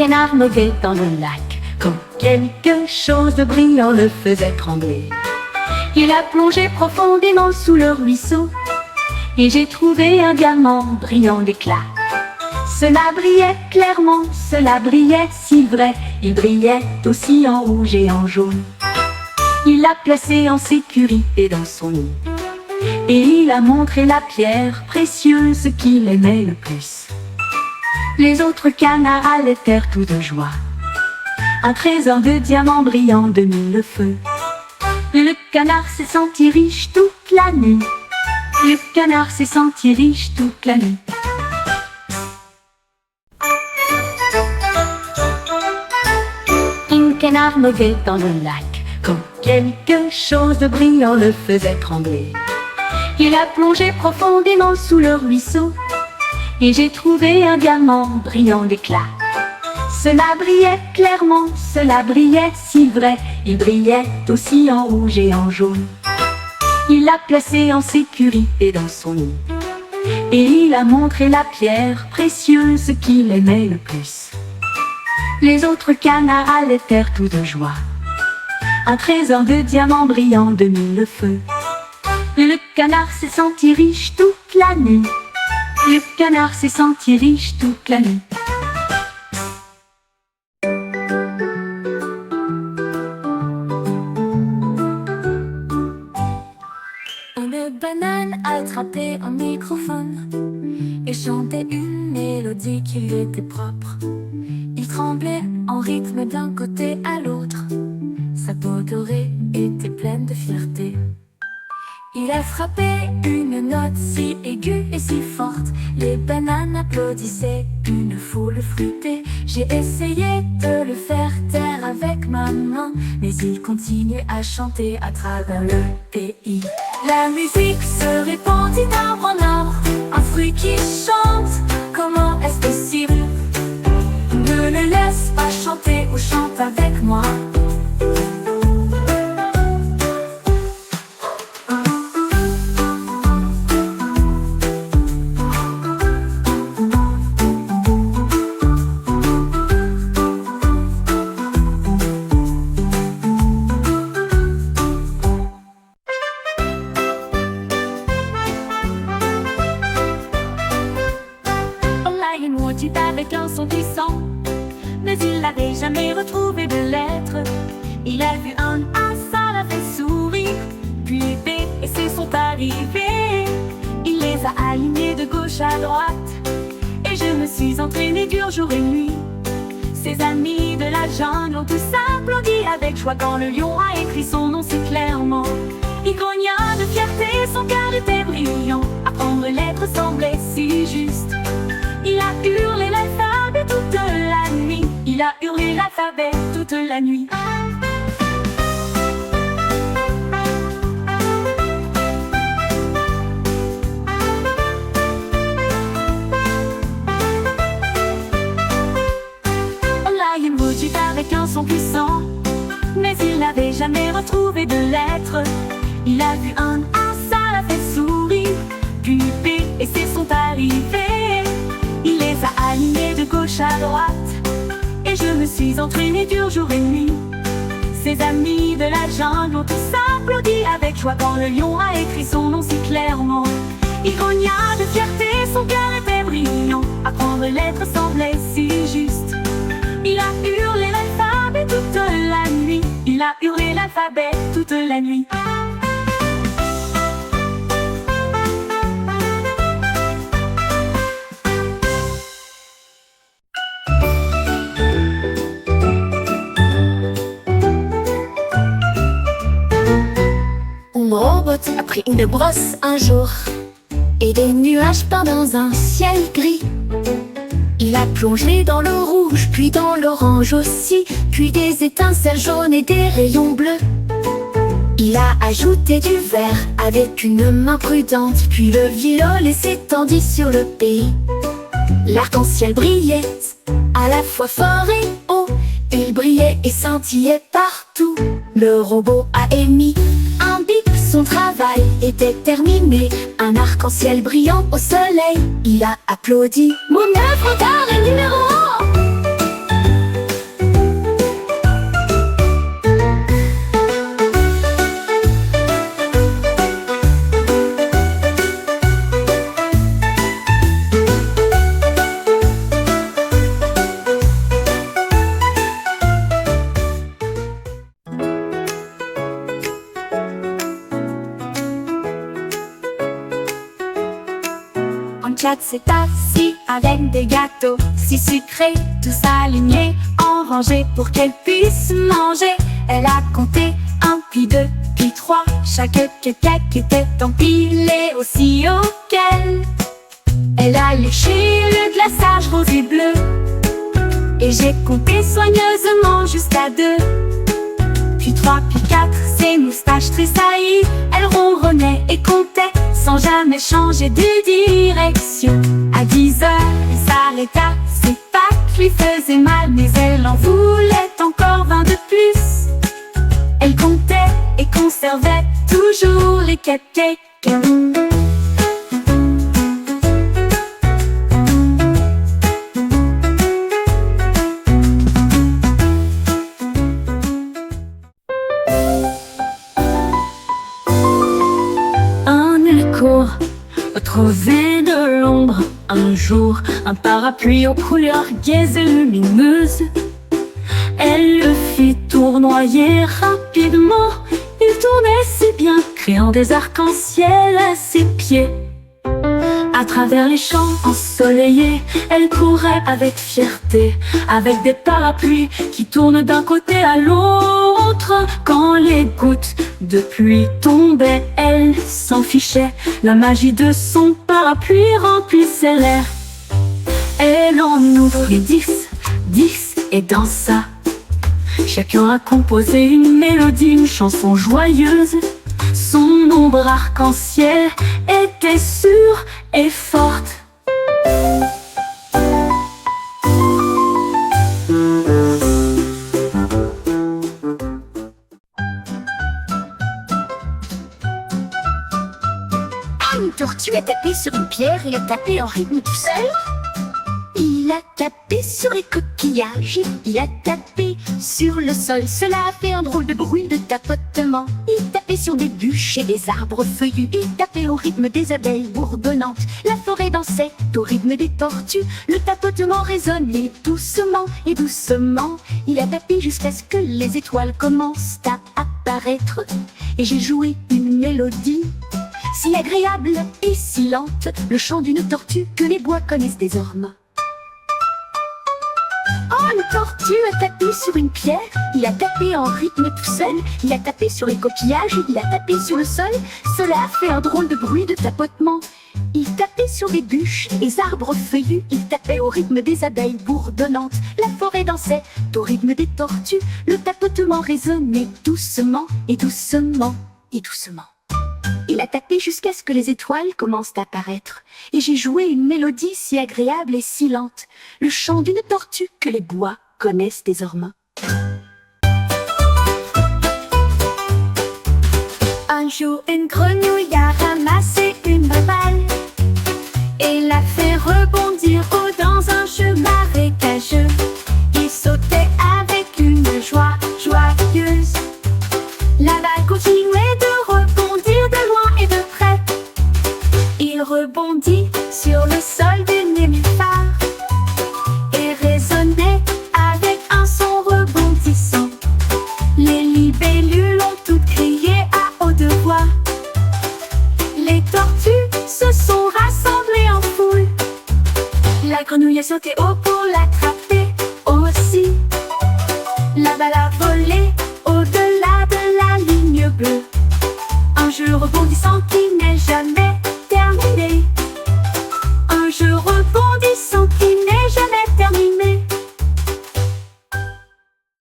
canard naviguait dans le lac, quand quelque chose de brillant le faisait trembler. Il a plongé profondément sous le ruisseau, et j'ai trouvé un diamant brillant d'éclat. Cela brillait clairement, cela brillait si vrai, il brillait aussi en rouge et en jaune. Il l'a placé en sécurité dans son nid, et il a montré la pierre précieuse qu'il aimait le plus. Les autres canards allaitèrent tout de joie. Un trésor de diamants brillants de mille feux. Le canard s'est senti riche toute la nuit. Le canard s'est senti riche toute la nuit. Un canard naviguait dans le lac, quand quelque chose de brillant le faisait trembler. Il a plongé profondément sous le ruisseau, et j'ai trouvé un diamant brillant d'éclat. Cela brillait clairement, cela brillait si vrai, il brillait aussi en rouge et en jaune. Il l'a placé en sécurité dans son nid, et il a montré la pierre précieuse qu'il aimait le plus. Les autres canards allaitèrent tout de joie. Un trésor de diamants brillants de mille feux. Le canard s'est senti riche toute la nuit. Le canard s'est senti riche toute la nuit. Une banane attrapait un microphone et chantait une mélodie qui lui était propre. Il tremblait en rythme d'un côté à l'autre. Sa peau dorée était pleine de fierté. Il a frappé une note si aiguë et si forte. Les bananes applaudissaient, une foule fruitée. J'ai essayé de le faire taire avec ma main, mais il continuait à chanter à travers le pays. La musique se répandit d'arbre en arbre, un fruit qui chante, comment est-ce possible? Ne le laisse pas chanter ou chante avec moi. Avec un son puissant, mais il n'avait jamais retrouvé de lettres. Il a vu un A, ça l'a fait sourire, puis B et C sont arrivés. Il les a alignés de gauche à droite, et je me suis entraîné dur jour et nuit. Ses amis de la jungle ont tous applaudi avec joie quand le lion a écrit son nom si clairement. Il grogna de fierté, son cœur était brillant. Apprendre lettres semblait si juste. Il a hurlé l'alphabet toute la nuit. Il a hurlé l'alphabet toute la nuit. Lion rugit avec un son puissant, mais il n'avait jamais retrouvé de lettres. Il a vu un A, ça l'a fait sourire, puis B et C sont arrivés. Il les a alignés de gauche à droite, et je me suis entraîné dur jour et nuit. Ses amis de la jungle ont tous applaudi avec joie quand le lion a écrit son nom si clairement. Il grogna de fierté, son cœur était brillant. Apprendre lettres semblait si juste. Il a hurlé l'alphabet toute la nuit. Il a hurlé l'alphabet toute la nuit. Mon robot a pris une brosse un jour et des nuages peints dans un ciel gris. Il a plongé dans le rouge, puis dans l'orange aussi, puis des étincelles jaunes et des rayons bleus. Il a ajouté du vert avec une main prudente, puis le violet s'étendit sur le pays. L'arc-en-ciel brillait à la fois fort et haut, il brillait et scintillait partout. Le robot a émis un bip, son travail était terminé. Un arc-en-ciel brillant au soleil, il a applaudi. Mon œuvre d'art est numéro 1. table s'est assis avec des gâteaux si sucrés, tous alignés en rangée pour qu'elle puisse manger. Elle a compté 1, puis 2, puis 3. Chaque cake était empilé aussi haut qu'elle. Elle a léché le glaçage rose et bleu, et j'ai compté soigneusement jusqu'à 2. Puis 3, puis 4, ses moustaches tressaillies. Elle ronronnait et comptait sans jamais changer de direction. À 10 heures, elle s'arrêta, ses pattes lui faisaient mal, mais elle en voulait encore 20 de plus. Elle comptait et conservait toujours les cupcakes. Trouver de l'ombre un jour, un parapluie aux couleurs gaises et lumineuses. Elle le fit tournoyer rapidement. Il tournait si bien, créant des arcs-en-ciel à ses pieds. À travers les champs ensoleillés, elle courait avec fierté, avec des parapluies qui tournent d'un côté à l'autre. Quand les gouttes de pluie tombaient, elle s'en fichait. La magie de son parapluie remplissait l'air. Elle en ouvrit 10 et dansa. Chacun a composé une mélodie, une chanson joyeuse. Son ombre arc-en-ciel était sûre et forte. Une tortue a tapé sur une pierre et a tapé en rythme tout seul. Il a tapé sur les coquillages, il a tapé sur le sol. Cela a fait un drôle de bruit de tapotement. Il tapait sur des bûches et des arbres feuillus. Il tapait au rythme des abeilles bourdonnantes. La forêt dansait au rythme des tortues. Le tapotement résonnait doucement et doucement. Il a tapé jusqu'à ce que les étoiles commencent à apparaître. Et j'ai joué une mélodie si agréable et si lente, le chant d'une tortue que les bois connaissent désormais. Oh, une tortue a tapé sur une pierre, il a tapé en rythme tout seul, il a tapé sur les coquillages, il a tapé sur le sol. Cela a fait un drôle de bruit de tapotement. Il tapait sur les bûches, les arbres feuillus, il tapait au rythme des abeilles bourdonnantes. La forêt dansait au rythme des tortues, le tapotement résonnait doucement et doucement et doucement. Il a tapé jusqu'à ce que les étoiles commencent à apparaître. Et j'ai joué une mélodie si agréable et si lente, le chant d'une tortue que les bois connaissent désormais. Un jour, une grenouille a ramassé une balle et l'a fait rebondir haut dans un jeu marécageux. Il sautait avec une joie joyeuse. La balle continuait de rebondir de loin et de près. Il rebondit sur le sol du nénuphar et résonnait avec un son rebondissant. Les libellules ont toutes crié à haute voix. Les tortues se sont rassemblées en foule. La grenouille a sauté haut pour l'attraper aussi. La balle a volé